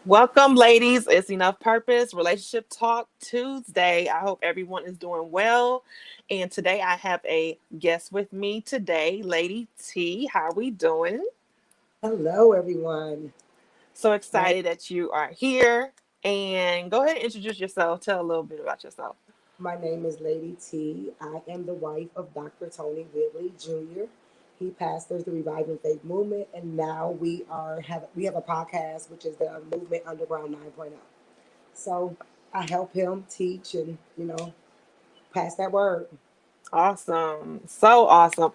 Welcome, ladies. It's Enough Purpose Relationship Talk Tuesday. I hope everyone is doing well. And today I have a guest with me today, Lady T. How are we doing? Hello, everyone. So My, excited that you are here. And go ahead and introduce yourself. Tell a little bit about yourself. my name is Lady T. I am the wife of Dr. Tony Whitley Jr. He pastors the Reviving Faith Movement, and now we have a podcast, which is the Movement Underground 9.0. So I help him teach and pass that word. Awesome. So awesome.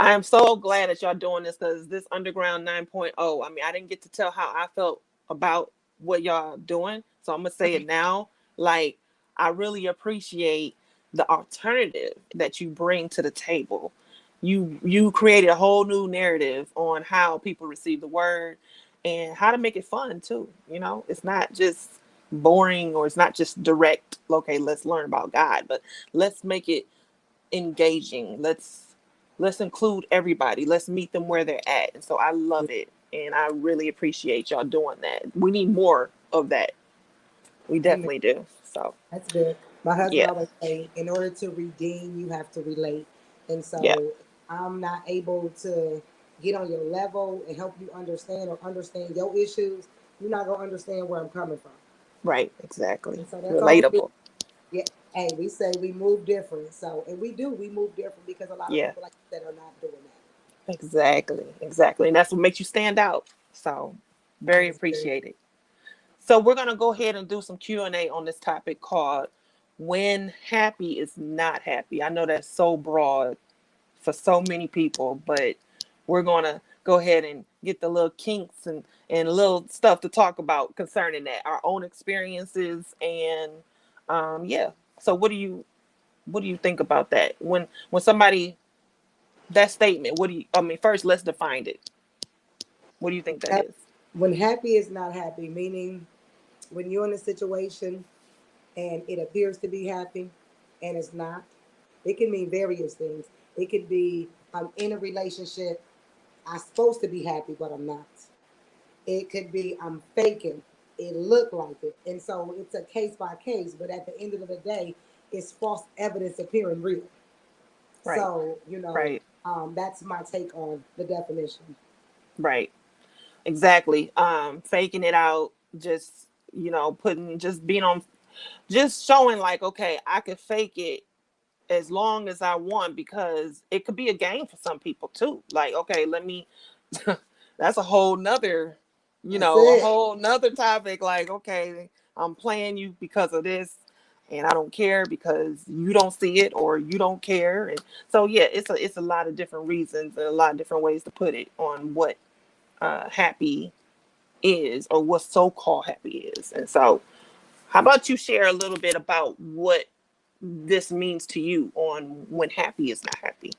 I am so glad that y'all doing this because this Underground 9.0, I mean, I didn't get to tell how I felt about what y'all doing. So I'm going to say it now. Like, I really appreciate the alternative that you bring to the table. You created a whole new narrative on how people receive the word and how to make it fun too. It's not just boring or it's not just direct. Okay, let's learn about God, but let's make it engaging. Let's include everybody. Let's meet them where they're at. And so I love it. And I really appreciate y'all doing that. We need more of that. We Amen. definitely do. So That's good. My husband yeah. always say, in order to redeem, you have to relate. And Yeah. so I'm not able to get on your level and help you understand or understand your issues. You're not gonna understand where I'm coming from. Right. Exactly. And so that's all it is. Relatable. Yeah. Hey, we say we move different. So and we do, we move different because a lot of Yeah. people like you said are not doing that. Exactly. Exactly. And that's what makes you stand out. So That very is very appreciated. So we're gonna go ahead and do some Q&A on this topic called when happy is not happy. I know that's so broad for so many people, but we're gonna go ahead and get the little kinks and little stuff to talk about concerning that, our own experiences, and yeah. So what do you think about that? When somebody that statement, what do you I mean, first let's define it. What do you think that hap- is? when happy is not happy, meaning when you're in a situation and it appears to be happy and it's not. It can mean various things. It could be I'm in a relationship, I'm supposed to be happy, but I'm not. It could be I'm faking. It looked like it. And so it's a case by case, but at the end of the day, it's false evidence appearing real. Right. So, Right. that's my take on the definition. Right. Exactly. Faking it out, just putting just being on, just showing like, okay, I could fake it as long as I want because it could be a game for some people too. Like, okay, let me that's a whole nother, That's a it. whole nother topic. Like, okay, I'm playing you because of this and I don't care because you don't see it or you don't care. And so yeah, it's a lot of different reasons and a lot of different ways to put it on what happy is or what so-called happy is. And so how about you share a little bit about what this means to you on when happy is not happy?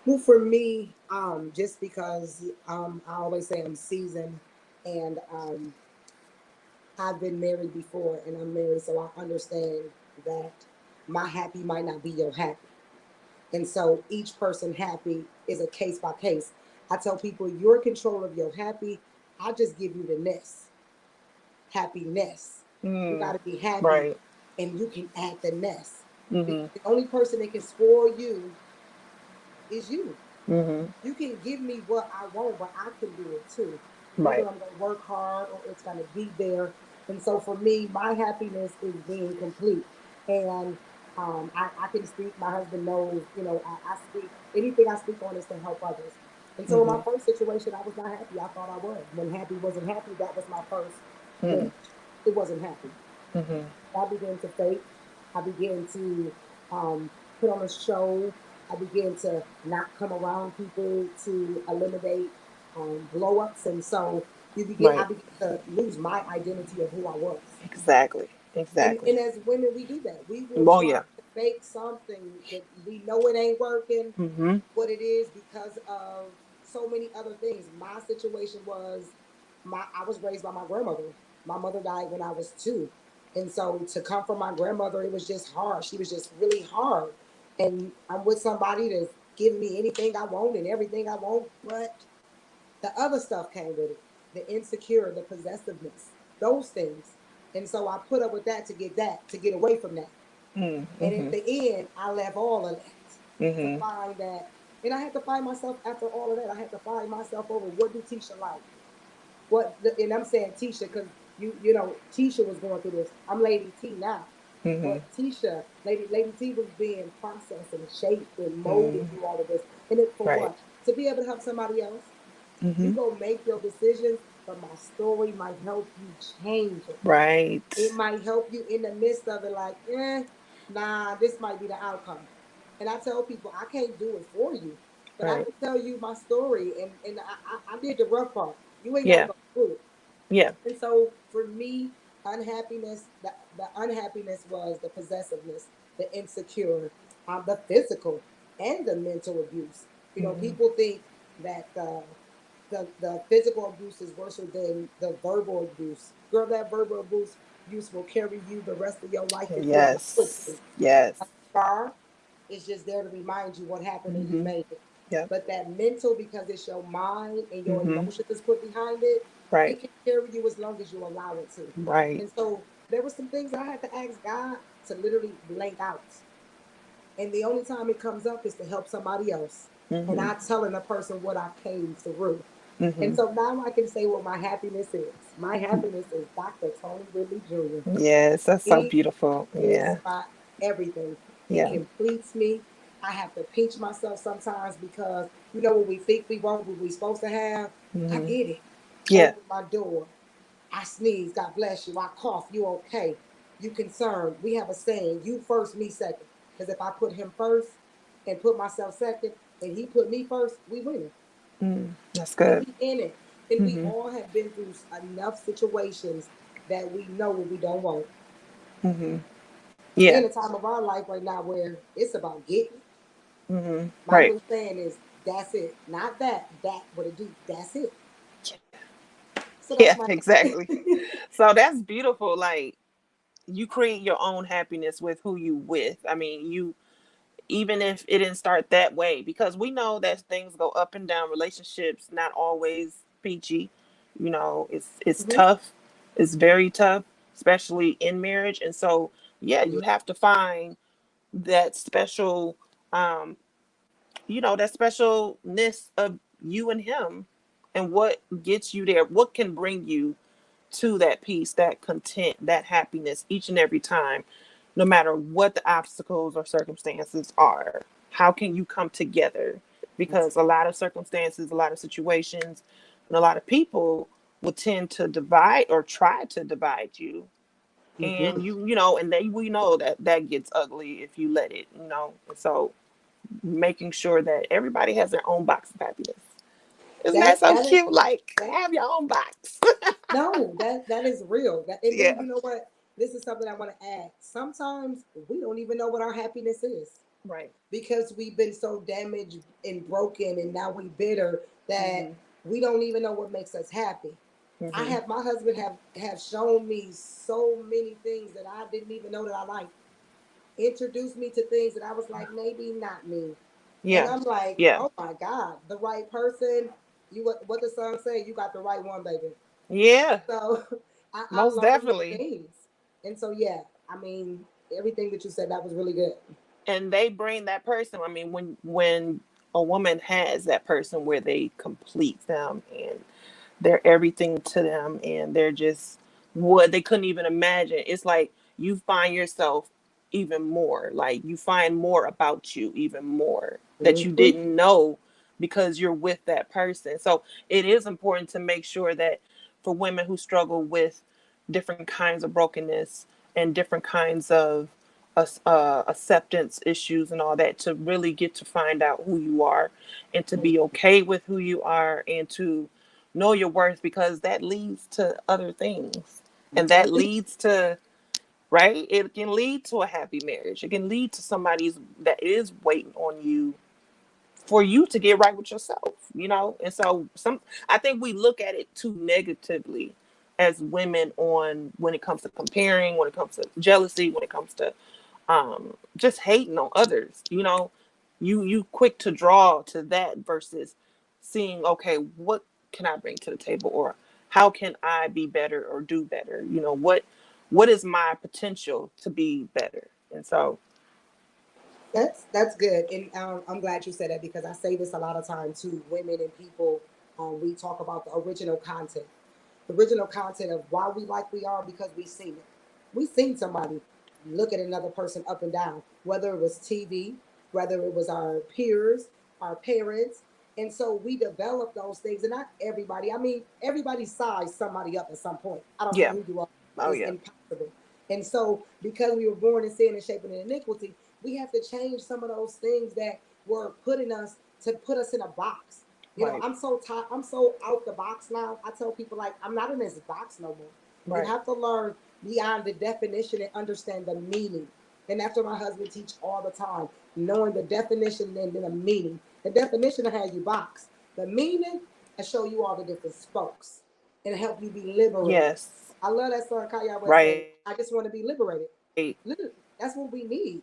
Well, for me, just because I always say I'm seasoned and I've been married before and I'm married, so I understand that my happy might not be your happy. And so each person happy is a case by case. I tell people you're in control of your happy. I just give you the ness, happiness. You got Mm, to be happy right. and you can add the ness. Mm-hmm. Because the only person that can spoil you is you. Mm-hmm. You can give me what I want, but I can do it too. Whether Right. I'm going to work hard or it's going to be there. And so for me, my happiness is being complete. And I can speak, my husband knows, I speak, anything I speak on is to help others. And so in my Mm-hmm. first situation, I was not happy. I thought I was. When happy wasn't happy, that was my first Mm-hmm. image. It wasn't happy. Mm-hmm. I began to fake. I began to put on a show. I began to not come around people to eliminate blow ups. And so I Right. began to lose my identity of who I was. Exactly. And, Exactly. and as women, we do that. We will Oh try yeah. to fake something that we know it ain't working, Mm-hmm. what it is because of so many other things. My situation was I was raised by my grandmother. My mother died when I was 2. And so to come from my grandmother, it was just hard. She was just really hard. And I'm with somebody that's giving me anything I want and everything I want, but the other stuff came with it. the insecure, the possessiveness, those things. And so I put up with that, to get away from that. And at Mm-hmm. the end, I left all of that to Mm-hmm. find that. And I had to find myself after all of that. I had to find myself over what do Tisha like? And I'm saying Tisha because you know Tisha was going through this. I'm Lady T now, Mm-hmm. but Tisha, Lady T was being processed and shaped and molded Mm-hmm. through all of this. And it for Right. what? To be able to help somebody else. You Mm-hmm. go make your decisions, but my story might help you change it. It Right. might help you in the midst of it, like, nah, this might be the outcome. And I tell people, I can't do it for you, but I Right. can tell you my story, and I did the rough part. You ain't got to Yeah. go through it. Yeah. And so for me, the unhappiness was the possessiveness, the insecure, the physical, and the mental abuse. You know, Mm-hmm. people think that the physical abuse is worse than the verbal abuse. Girl, that verbal abuse will carry you the rest of your life if you allow it to. Yes. Yes. A scar is just there to remind you what happened and you Mm-hmm. made it. Yeah. But that mental, because it's your mind and your Mm-hmm. emotions put behind it, Right. it can carry you as long as you allow it to. Right. And so there were some things that I had to ask God to literally blank out. And the only time it comes up is to help somebody else. And Mm-hmm. not telling a person what I came through. Mm-hmm. And so now I can say what my happiness is. My happiness is Dr. Tony Ridley Jr. Yes, that's so He beautiful. is Yeah. my everything. It Yeah. completes me. I have to pinch myself sometimes because you know what we think we want, what we supposed to have. I Mm-hmm. get it. Yeah. Open my door. I sneeze. God bless you. I cough. You okay? You concerned. We have a saying: you first, me second. Because if I put him first and put myself second, and he put me first, we win. Mm, that's And good. we in it. And we Mm-hmm. all have been through enough situations that we know what we don't want. Mm-hmm. We Yeah. in a time of our life right now where it's about getting it. Mm-hmm. My Right. little saying is that's it. Not that, what it do. That's it. So that's Yeah, my exactly. So that's beautiful. Like you create your own happiness with who you with. I mean, you even if it didn't start that way, because we know that things go up and down. Relationships not always peachy. You know, it's Mhm. tough. It's very tough, especially in marriage. And so, yeah, you Yeah. have to find that special, um, that specialness of you and him, and what gets you there. What can bring you to that peace, that content, that happiness each and every time, no matter what the obstacles or circumstances are. How can you come together? Because a lot of circumstances, a lot of situations, and a lot of people will tend to divide or try to divide you. Mm-hmm. And and then we know that that gets ugly if you let it. And so making sure that everybody has their own box of happiness. Isn't that so That is cute? Like, that have your own box. no, that is real. And then Yeah. you know what? This is something I want to add. Sometimes we don't even know what our happiness is Right. because we've been so damaged and broken and now we bitter that Mm-hmm. we don't even know what makes us happy. I Mm-hmm. have my husband have shown me so many things that I didn't even know that I liked. Introduced me to things that I was like, maybe not me. And Yeah. I'm like, Yeah. oh my God, the right person. You what the song say, you got the right one, baby. Yeah. So I Most learned new definitely. things. And so yeah, I mean, everything that you said that was really good. And they bring that person. I mean, when a woman has that person where they complete them and they're everything to them and they're just what they couldn't even imagine. It's like you find yourself even more. Like you find more about you even more that you Mm-hmm. didn't know because you're with that person. So it is important to make sure that for women who struggle with different kinds of brokenness and different kinds of acceptance issues and all that, to really get to find out who you are and to be okay with who you are and to know your worth, because that leads to other things, and And that leads to, right, it can lead to a happy marriage. It can lead to somebody's that is waiting on you for you to get right with yourself. And so I think we look at it too negatively as women on when it comes to comparing, when it comes to jealousy, when it comes to just hating on others. You quick to draw to that versus seeing, okay, what can I bring to the table, or how can I be better or do better? What is my potential to be better? And so, That's good, and I'm glad you said that because I say this a lot of times to women and people. We talk about the original content of why we like we are because we seen it. We seen somebody look at another person up and down, whether it was TV, whether it was our peers, our parents, and so we develop those things. And not everybody. I mean, everybody sized somebody up at some point. I don't care yeah. who you are. Oh It's yeah. impossible. And so, because we were born in sin and shaping in iniquity, we have to change some of those things that were putting us to put us in a box. Right. I'm so tired. I'm so out the box now. I tell people like I'm not in this box no more. You Right. have to learn beyond the definition and understand the meaning. And that's what my husband teach all the time, knowing the definition and then the meaning. The definition will have you box. The meaning will show you all the different spokes and help you be liberated. Yes. I love that song Kanye West say, Right. I just want to be liberated. Literally, that's what we need.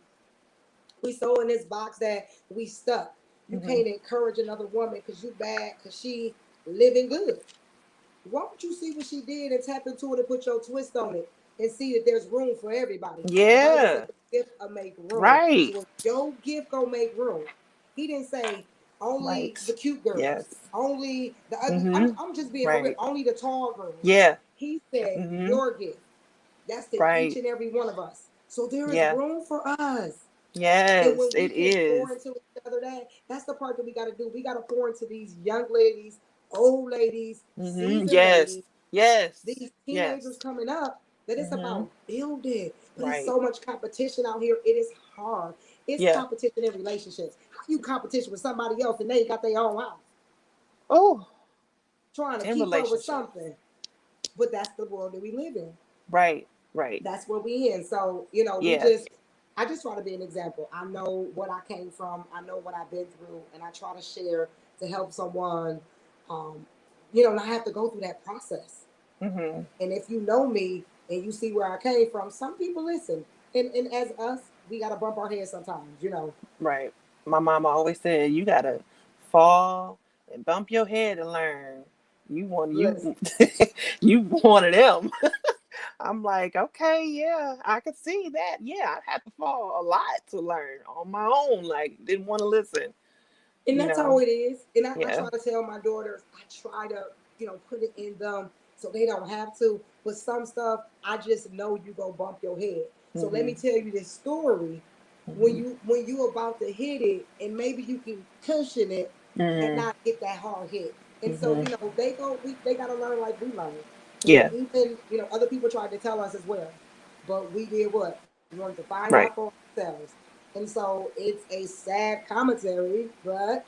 We so in this box that we stuck. You Hmm. can't encourage another woman because you bad because she living good. Why don't you see what she did and tap into it and put your twist on it and see that there's room for everybody? The Bible says Yeah. the gift will make room. Right. So if your gift gonna make room, he didn't say only the Right. cute girls, Yes. only the ugly. Hmm. I'm just being for real, Right. only the tall girls. Yeah. He said Hmm. your gift. That's to each Right. and every one of us. So there is Yeah. room for us. And Yes, when we it can is. pour into each other, that's the part that we got to do. We got to pour into these young ladies, old ladies, Hmm. seasoned Yes. ladies, Yes. these teenagers Yes. coming up. That it's Hmm. about building, but it's Right. so much competition out here. It is hard. It's Yeah. competition in relationships. How you competition with somebody else and they got their own house, Oh, trying to in keep up with relationships. something? But that's the world that we live in. Right. Right. That's where we in. So, Yeah. I just try to be an example. I know what I came from. I know what I've been through, and I try to share to help someone, um, not have to go through that process. Hmm. And if you know me and you see where I came from, some people listen. And as us, we got to bump our heads sometimes. Right. My mama always said you gotta fall and bump your head and learn. You want Listen. you you one of them. I'm like, okay, yeah, I could see that. Yeah, I had to fall a lot to learn on my own. Like, didn't want to listen. And You that's how know. it is. And I Yeah. try to tell my daughters, I try to, put it in them so they don't have to. But some stuff, I just know you go bump your head. So let me Mhm. tell you this story. When Mhm. you about to hit it, and maybe you can cushion it and Mhm. not get that hard hit. And so Mhm. they gotta learn like we learned. And Yeah. even other people tried to tell us as well, but we did what we wanted to find Right. out for ourselves. And so it's a sad commentary, but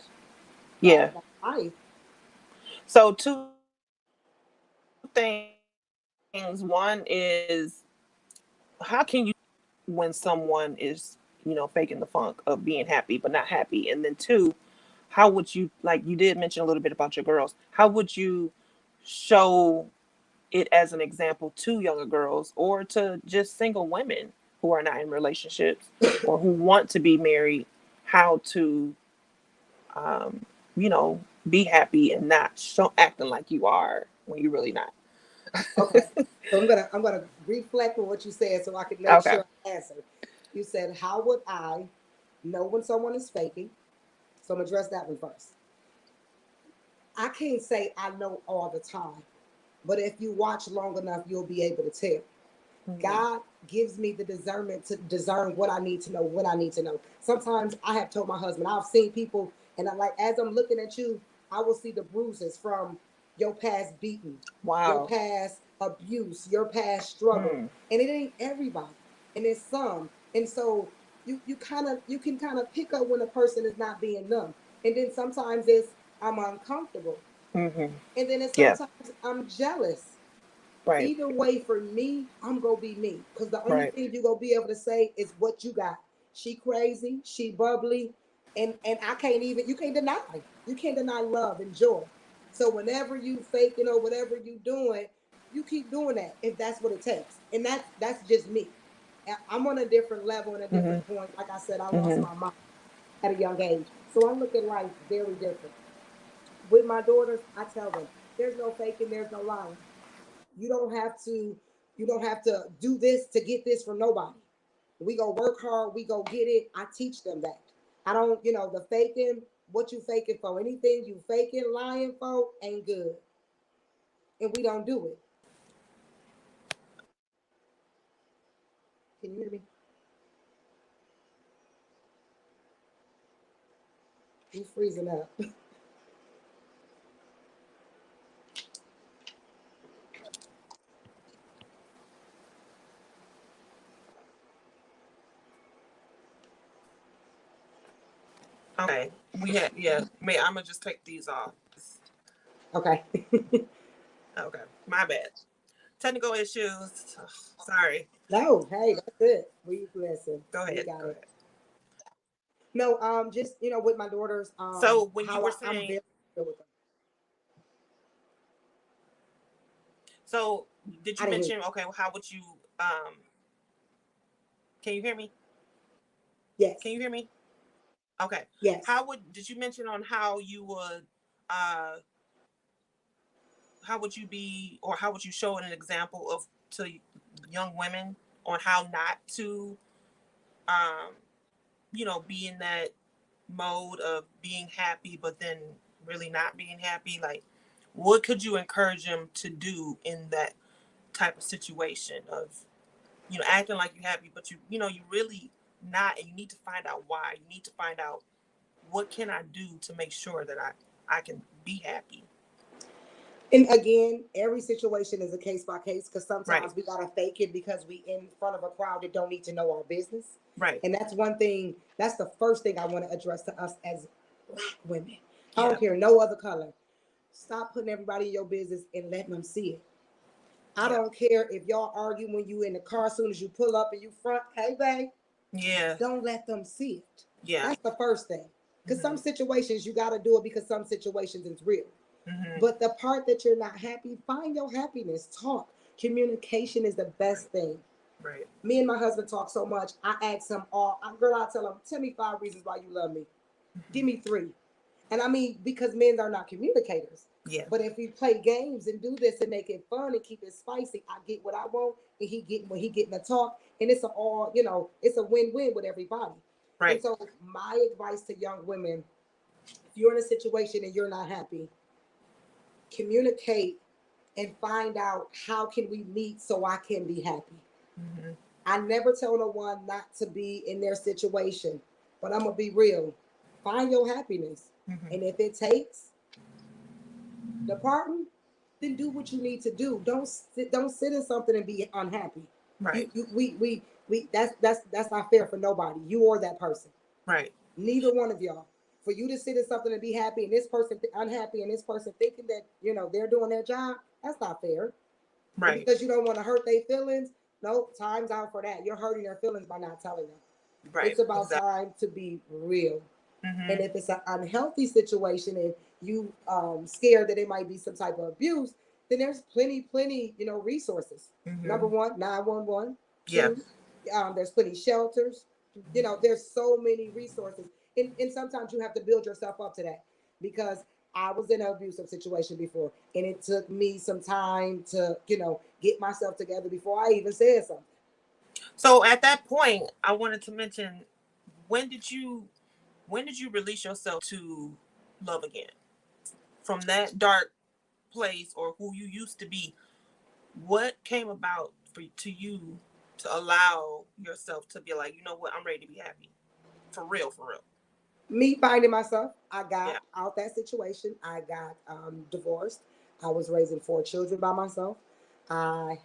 Yeah. that's life. So two things. One is how can you when someone is faking the funk of being happy but not happy, and then two, how would you, like you did mention a little bit about your girls, how would you show it as an example to younger girls or to just single women who are not in relationships or who want to be married, how to um, you know be happy and not acting like you are when you're really not. Okay. So I'm gonna reflect on what you said so I can make Okay. sure I answer. You said, how would I know when someone is faking? So I'm gonna address that one first. I can't say I know all the time, but if you watch long enough, you'll be able to tell. Hmm. God gives me the discernment to discern what I need to know, when I need to know. Sometimes I have told my husband, I've seen people, and I like as I'm looking at you, I will see the bruises from your past beating, your Wow. past abuse, your past struggle. Hmm. And it ain't everybody. And it's some. And so you can kind of pick up when a person is not being numb. And then sometimes it's I'm uncomfortable. Hmm. And then it's Yeah. sometimes I'm jealous. Right. Either way, for me, I'm gonna be me. Because the only Right. thing you're gonna be able to say is what you got. She crazy, she bubbly, and I can't even you can't deny. You can't deny love and joy. So whenever you faking or whatever you doing, you keep doing that if that's what it takes. And that's just me. I'm on a different level and a Hmm. different point. Like I said, I lost Hmm. my mom at a young age. So I look at life very different. With my daughters, I tell them, there's no faking, there's no lying. You don't have to. You don't have to do this to get this from nobody. We go work hard. We go get it. I teach them that. I don't, the faking. What you faking for? Anything you faking, lying for, ain't good, and we don't do it. Can you hear me? You freezing up. Okay. We had yeah. I'm gonna just take these off. Okay. Okay. My bad. Technical issues. Ugh, sorry. No, hey, that's it. We listen. Go We ahead. got Go it. ahead. No, just with my daughters, So when you how were I'm saying, very good with them. so did I you didn't hear mention, okay, well, how would you can you hear me? you. Yes, Can you hear me? Okay. yes. How would did you mention on how you would uh how would you be or how would you show an example of to young women on how not to um be in that mode of being happy but then really not being happy, like what could you encourage them to do in that type of situation of acting like you're happy but you really not, and you need to find out why. You need to find out what can I do to make sure that I can be happy. And again, every situation is a case by case because Right. sometimes we gotta fake it because we in front of a crowd that don't need to know our business. Right. And that's one thing. That's the first thing I want to address to us as Black women. I Yeah. don't care no other color. Stop putting everybody in your business and letting them see it. I Yeah. don't care if y'all argue when you in the car. As soon as you pull up and you front, hey babe, Yeah. don't let them see it. Yeah. That's the first thing. Because some situations you got to do it because some situations it's real. Mm-hmm. But the part that you're not happy, find your happiness. Talk. Communication is the best thing. Right. Me and my husband talk so much. I ask him girl, I tell him, tell me 5 reasons why you love me. Give me 3. And I mean, because men are not communicators. Yeah. But if we play games and do this and make it fun and keep it spicy, I get what I want, and he getting the talk, and it's it's a win-win with everybody. And Right. so my advice to young women, if you're in a situation and you're not happy, communicate and find out how can we meet so I can be happy. Mm-hmm. I never tell no one not to be in their situation, but I'm gonna be real. Find your happiness, Mm-hmm. and if it takes departing, then do what you need to do. Don't sit in something and be unhappy. Right. We that's not fair for nobody. You or that person. Right. Neither one of y'all. For you to sit in something and be happy, and this person unhappy, and this person thinking that they're doing their job, that's not fair. And Right. because you don't want to hurt their feelings, no, time's out for that. You're hurting their feelings by not telling them. Right. It's about Exactly. time to be real. And Mm-hmm. if it's an unhealthy situation and you scared that it might be some type of abuse, then there's plenty, resources. Number Mm-hmm. one, 911. Yeah. Two, there's plenty shelters. There's so many resources. And sometimes you have to build yourself up to that because I was in an abusive situation before, and it took me some time to, get myself together before I even said something. So at that point, I wanted to mention, when did you when did you release yourself to love again from that dark place or who you used to be? What came about to you to allow yourself to be like, you know what, I'm ready to be happy for real, for real. Me finding myself, I got Yeah. out that situation. I got divorced. I was raising 4 children by myself. I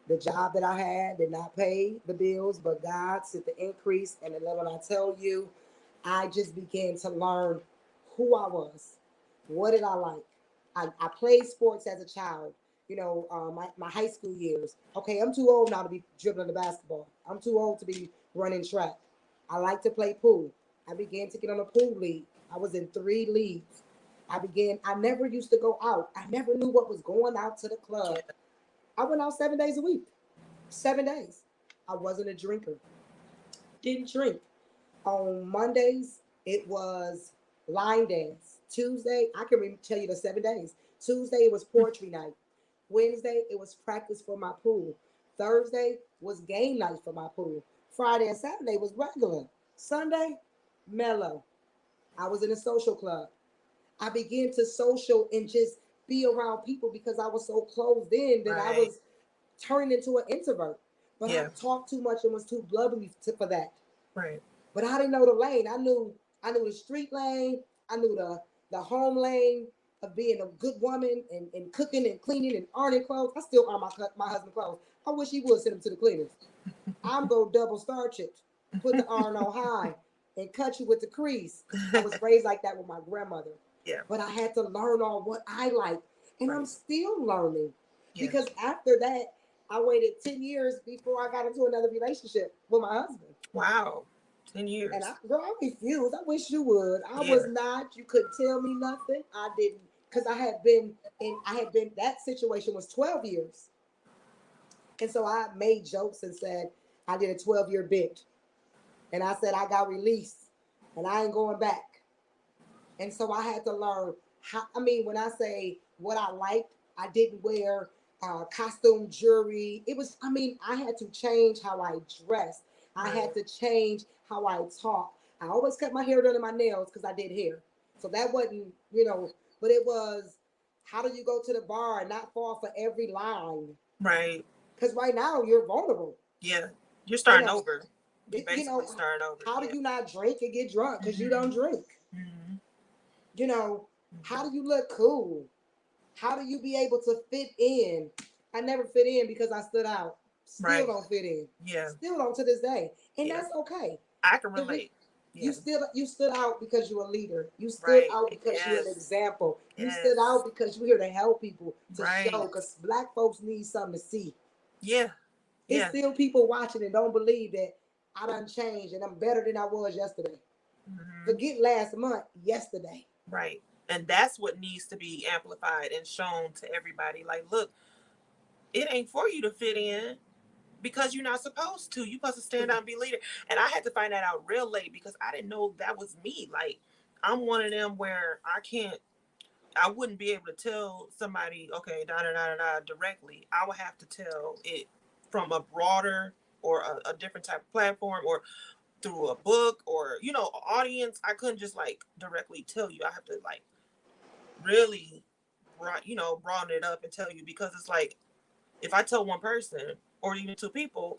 the job that I had did not pay the bills, but God sent the increase. And then when I tell you, I just began to learn who I was. What did I like? I played sports as a child. My high school years. Okay, I'm too old now to be dribbling the basketball. I'm too old to be running track. I like to play pool. I began to get on a pool league. I was in 3 leagues. I never used to go out. I never knew what was going out to the Yeah. club. I went out 7 days a week. 7 days. I wasn't a drinker. Didn't drink. On Mondays, it was line dance. Tuesday, I can tell you the 7 days. Tuesday, it was poetry night. Wednesday, it was practice for my pool. Thursday was game night for my pool. Friday and Saturday was regular. Sunday, mellow. I was in a social club. I began to social and just be around people because I was so closed in that I Right. was turning into an introvert. But I Yeah. talked too much and was too bubbly for that. Right. But I didn't know the lane. I knew the street lane. I knew the home lane of being a good woman and cooking and cleaning and ironing clothes. I still iron my husband's clothes. I wish he would send them to the cleaners. I'm gonna double starch it, put the iron on high, and cut you with the crease. I was raised like that with my grandmother. Yeah. But I had to learn on what I like. And I'm Right. still learning. Yeah. Because after that, I waited 10 years before I got into another relationship with my husband. Wow. 10 And years. girl, I refused. I wish you would. I Yeah. was not. You couldn't tell me nothing. I didn't, because I had been. That situation was 12 years, and so I made jokes and said I did a 12-year bid, and I said I got released, and I ain't going back. And so I had to learn how. I mean, when I say what I liked, I didn't wear costume jewelry. It was. I mean, I had to change how I dressed. I Right. had to change how I talk. I always cut my hair done and my nails because I did hair. So that wasn't, but it was. How do you go to the bar and not fall for every line? Right. Because right now you're vulnerable. Yeah. You're You starting know, over. You you know, basically starting over. how do Yeah. you not drink and get drunk because you don't Mm-hmm. drink? Mm-hmm. You know, how Mm-hmm. do you look cool? How do you be able to fit in? I never fit in because I stood out. Still Right. don't fit in. Yeah. Still don't to this day. And Yeah. that's okay. I can The re- relate. you Yeah. still you stood out because you're a leader. You stood Right. out because you're an Yes. example. You stood Yes. out because you're here to help people, to show, Right. because black folks need something to see. Yeah. It's Yeah. still people watching and don't believe that I done changed and I'm better than I was yesterday. Mm-hmm. Forget last month, yesterday. Right. And that's what needs to be amplified and shown to everybody. Like, look, it ain't for you to fit in because you're not supposed to. You're supposed to stand out and be leader. And I had to find that out real late because I didn't know that was me. Like, I'm one of them where I wouldn't be able to tell somebody, okay, da da da da da directly. I would have to tell it from a broader or a different type of platform or through a book or, audience. I couldn't just like directly tell you. I have to like really, broaden it up and tell you because it's like, if I tell one person or even two people,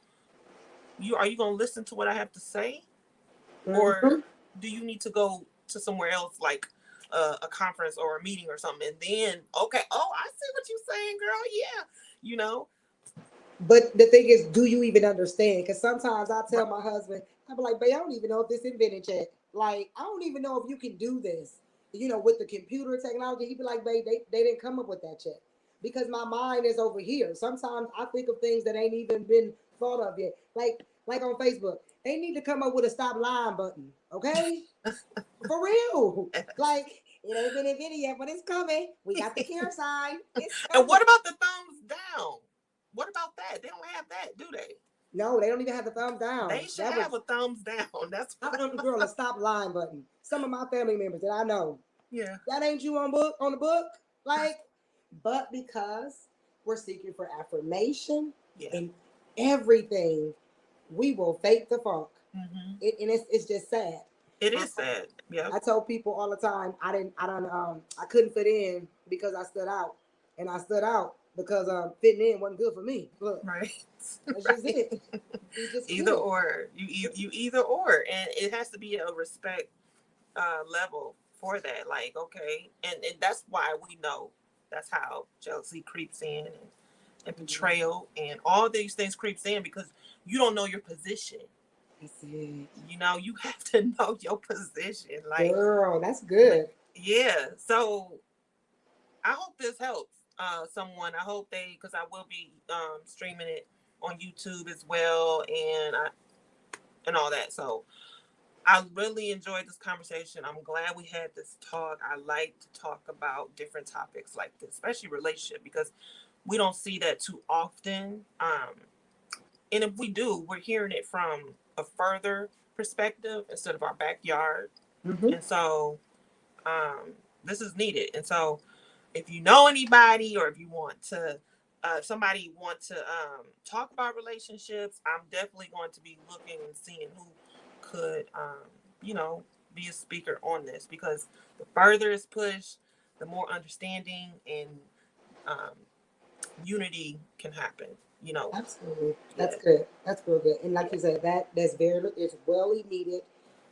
are you gonna listen to what I have to say, or Mm-hmm. do you need to go to somewhere else like a conference or a meeting or something, and then okay, oh, I see what you're saying, girl. Yeah, you know, But the thing is, do you even understand? Because sometimes I tell right, my husband, I be like, babe, I don't even know if this invented yet. Like, I don't even know if you can do this. With the computer technology, he'd be like, babe, they didn't come up with that yet. Because my mind is over here. Sometimes I think of things that ain't even been thought of yet. Like on Facebook. They need to come up with a stop lying button. Okay? For real. Like, it ain't been invented yet, but it's coming. We got the care sign. It's and coming. what about the thumbs down? What about that? They don't have that, do they? No, they don't even have the thumbs down. They should That have was a thumbs down. That's I what girl a stop lying button. Some of my family members that I know, yeah, that ain't you on the book. Like, but because we're seeking for affirmation yeah. and everything, we will fake the funk. Hmm. And it's just sad. It I, is sad. Yep. I tell people all the time I couldn't fit in because I stood out. And I stood out because fitting in wasn't good for me. Look, Right. that's just Right. it. We just Either couldn't. or. You either or, and it has to be a respect level for that. Like, okay, and that's why we know that's how jealousy creeps in, and Mhm. betrayal and all these things creeps in because you don't know your position. That's it. You have to know your position. Like, Girl, that's good. yeah. So I hope this helps someone. I hope because I will be streaming it on YouTube as well, and all that. So I really enjoyed this conversation. I'm glad we had this talk. I like to talk about different topics like this, especially relationship, because we don't see that too often. And if we do, we're hearing it from a further perspective instead of our backyard. Hmm. And so this is needed. And so if you know anybody or if you want to if somebody want to talk about relationships, I'm definitely going to be looking and seeing who could, you know, be a speaker on this, because the further it's pushed, the more understanding and um, unity can happen. You know, Absolutely. yeah, That's good. That's real good. And like yeah, you said, that's very it's well needed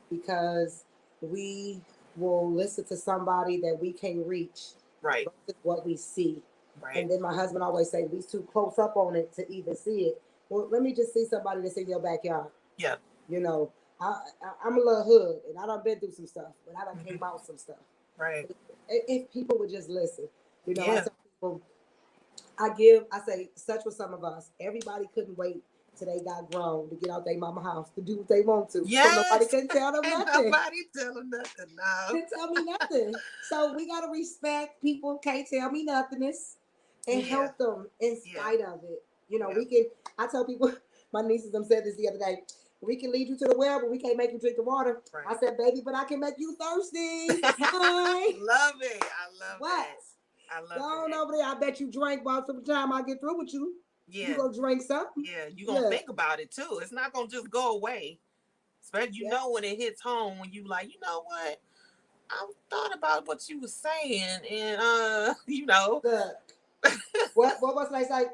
because we will listen to somebody that we can reach right, versus what we see. right, And then my husband always say we too close up on it to even see it. Well, let me just see somebody that's in your backyard. yeah, You know, I'm a little hood and I done been through some stuff, but I done hmm came out some stuff. right, If people would just listen, you know, I yeah, tell people I say, such with some of us. Everybody couldn't wait till they got grown to get out their mama house to do what they want to. So nobody yes. can tell them Ain't nothing. nobody tell them nothing now. Can tell me nothing. So we gotta respect people can't tell me nothingness and Yeah, help them in yeah, spite of it. You know, yeah, we can I tell people, my nieces them said this the other day. We can lead you to the well, but we can't make you drink the water. I right. said, baby, but I can make you thirsty. Hi. Love it. I love What? that. I Go love on that. over there. I bet you drank by the time I get through with you. You Yeah, go drink something. yeah. You gonna Look. think about it too. It's not gonna just go away. Especially, you Yeah. know, when it hits home, when you like, you know what? I thought about what you was saying, and you know, Look. What was I say?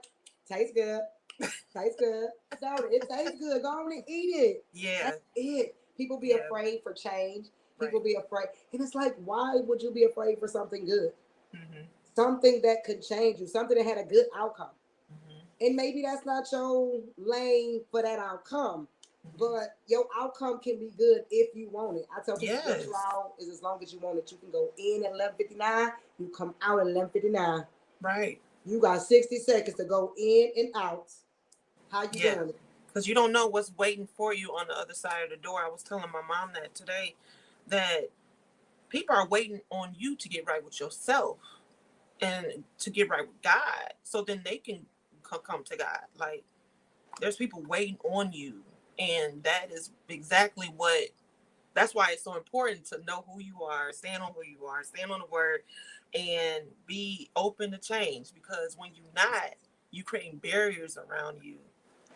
Tastes good. Tastes good. So it tastes good. Go on and eat it. yeah, That's it. People be yeah, afraid for change. People right. be afraid. And it's like, why would you be afraid for something good? Mhm, Something that could change you, something that had a good outcome. mhm, And maybe that's not your lane for that outcome. mhm. But your outcome can be good if you want it. I tell people your Yes, trial is as long as you want it. You can go in at 11:59, you come out at 11:59. right. You got 60 seconds to go in and out. How you Yeah, doing it? because you don't know what's waiting for you on the other side of the door. I was telling my mom that today, that people are waiting on you to get right with yourself and to get right with God, so then they can come to God. Like, there's people waiting on you, and that is exactly what. That's why it's so important to know who you are, stand on who you are, stand on the word, and be open to change. Because when you're not, you creating barriers around you.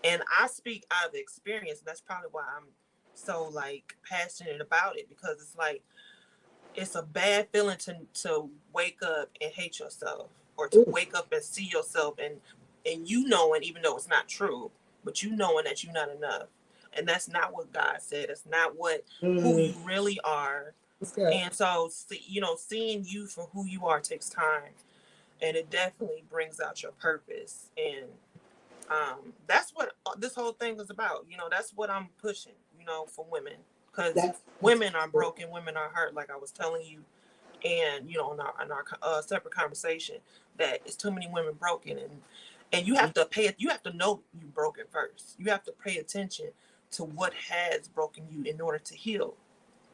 And I speak out of experience. And that's probably why I'm so like passionate about it, because it's like it's a bad feeling to wake up and hate yourself, or to Ooh. wake up and see yourself and you knowing, even though it's not true, but you knowing that you're not enough. And that's not what God said. That's not what who Mm, you really are. that's good. And so, you know, seeing you for who you are takes time, and it definitely brings out your purpose. And that's what this whole thing was about. You know, that's what I'm pushing, you know, for women, because That's women are good. broken, women are hurt, like I was telling you, and you know, in our separate conversation, that it's too many women broken, and you have to know you broken first. You have to pay attention to what has broken you in order to heal,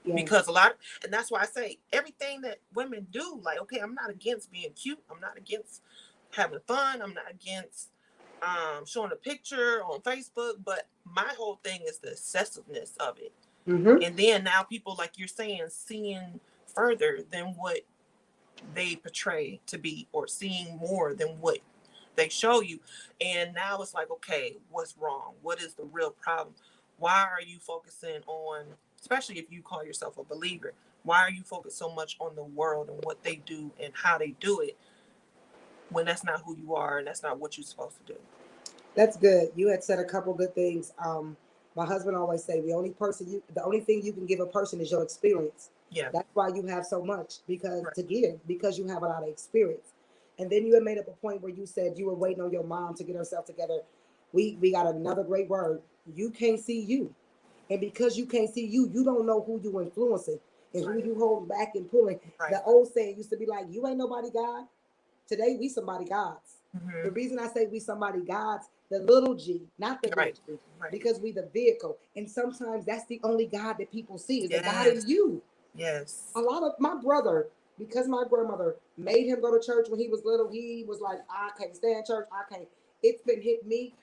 Yeah. because a lot, and that's why I say everything that women do, like, okay, I'm not against being cute, I'm not against having fun, I'm not against showing a picture on Facebook, but my whole thing is the excessiveness of it. Mm-hmm. And then now people, like you're saying, seeing further than what they portray to be, or seeing more than what they show you. And now it's like, okay, what's wrong? What is the real problem? Why are you focusing on, especially if you call yourself a believer, why are you focused so much on the world and what they do and how they do it, when that's not who you are and that's not what you're supposed to do? That's good. You had said a couple good things. My husband always say the only thing you can give a person is your experience. Yeah, That's why you have so much because right, to give because you have a lot of experience. And then you had made up a point where you said you were waiting on your mom to get herself together. We got another great word. You can't see you, and because you can't see you, you don't know who you influencing and who right, you holding back and pulling. right. The old saying used to be like, "You ain't nobody God." Today we somebody gods. The Mm-hmm. reason I say we somebody gods, the little G, not the Right, big G, right. because we the vehicle. And sometimes that's the only God that people see is the God in Yes, you. A yes, lot of my brother, because my grandmother made him go to church when he was little, he was like, I can't stand church. I can't. It's been hit me,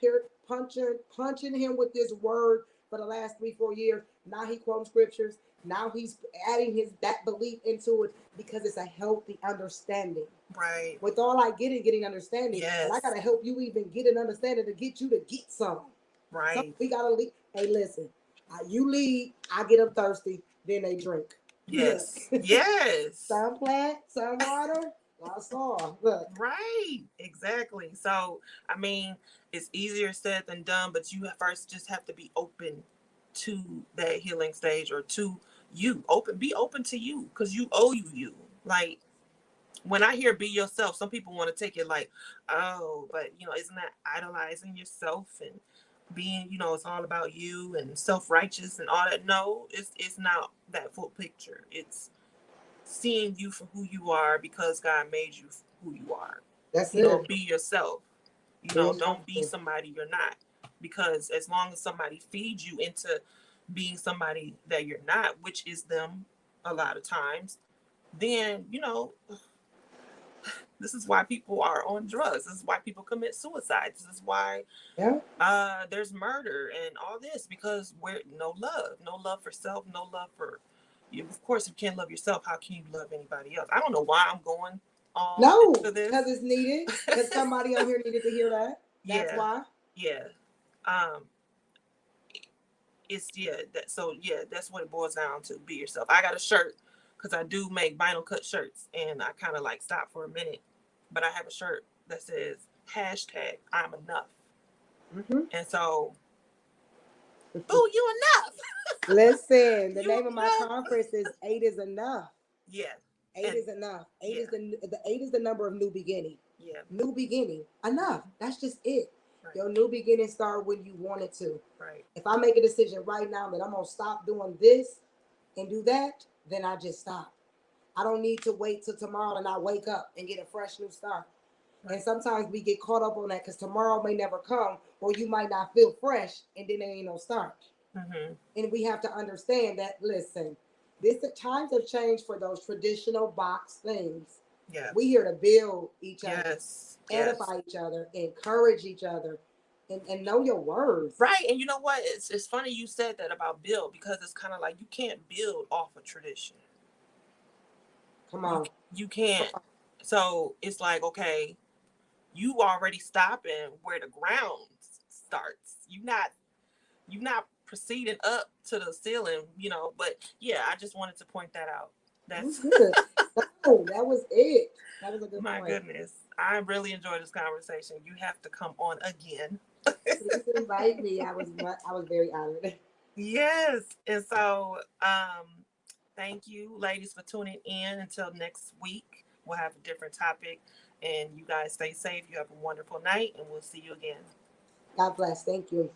punching him with this word for the last 3-4 years. Now he quoting scriptures. Now he's adding that belief into it because it's a healthy understanding. Right. With all I getting understanding, Yes. but I gotta help you even get an understanding to get you to get some. Right. So we gotta lead. Hey, listen, you lead, I get them thirsty, then they drink. Yes. Look. Yes. Some plant, some water, that's all. Look. Right. Exactly. So, I mean, it's easier said than done, but you first just have to be open to that healing stage, or to you. Be open to you, because you owe you. Like, when I hear be yourself, some people want to take it like, oh, but isn't that idolizing yourself and being, it's all about you and self-righteous and all that? No, it's not that full picture. It's seeing you for who you are, because God made you who you are. That's it. Be yourself. Don't be somebody you're not. Because as long as somebody feeds you into being somebody that you're not, which is them a lot of times, then this is why people are on drugs. This is why people commit suicide. This is why there's murder and all this, because no love for self, no love for you. Of course, if you can't love yourself, how can you love anybody else? I don't know why I'm going no, into this. because it's needed. Because somebody on here needed to hear that. That's why. Yeah. That's what it boils down to. Be yourself. I got a shirt, because I do make vinyl cut shirts, and I kind of like stopped for a minute, but I have a shirt that says hashtag I'm enough. And so, oh, you enough. Listen, the name of my conference is 8 is enough. Yeah. 8 is enough. 8 yeah. is the 8 is the number of new beginning. Yeah. New beginning. Enough. That's just it. Right. Your new beginning start when you want it to. Right. If I make a decision right now that I'm gonna stop doing this and do that, then I just stop. I don't need to wait till tomorrow and I wake up and get a fresh new start. Right. And sometimes we get caught up on that because tomorrow may never come, or you might not feel fresh, and then there ain't no start. And we have to understand that. Listen, the times have changed for those traditional box things. Yeah. We here to build each other, yes. edify each other, encourage each other, and know your words. Right. And you know what? It's funny you said that about build, because it's kind of like you can't build off a tradition. Come on. You can't. So it's like, okay, you already stopping where the ground starts. You're not proceeding up to the ceiling, but yeah, I just wanted to point that out. That's good. No, that was it. That was a good my point. Goodness. I really enjoyed this conversation. You have to come on again. Please invite me. I was very honored. Yes. And so thank you, ladies, for tuning in. Until next week, we'll have a different topic, and you guys stay safe. You have a wonderful night, and we'll see you again. God bless. Thank you.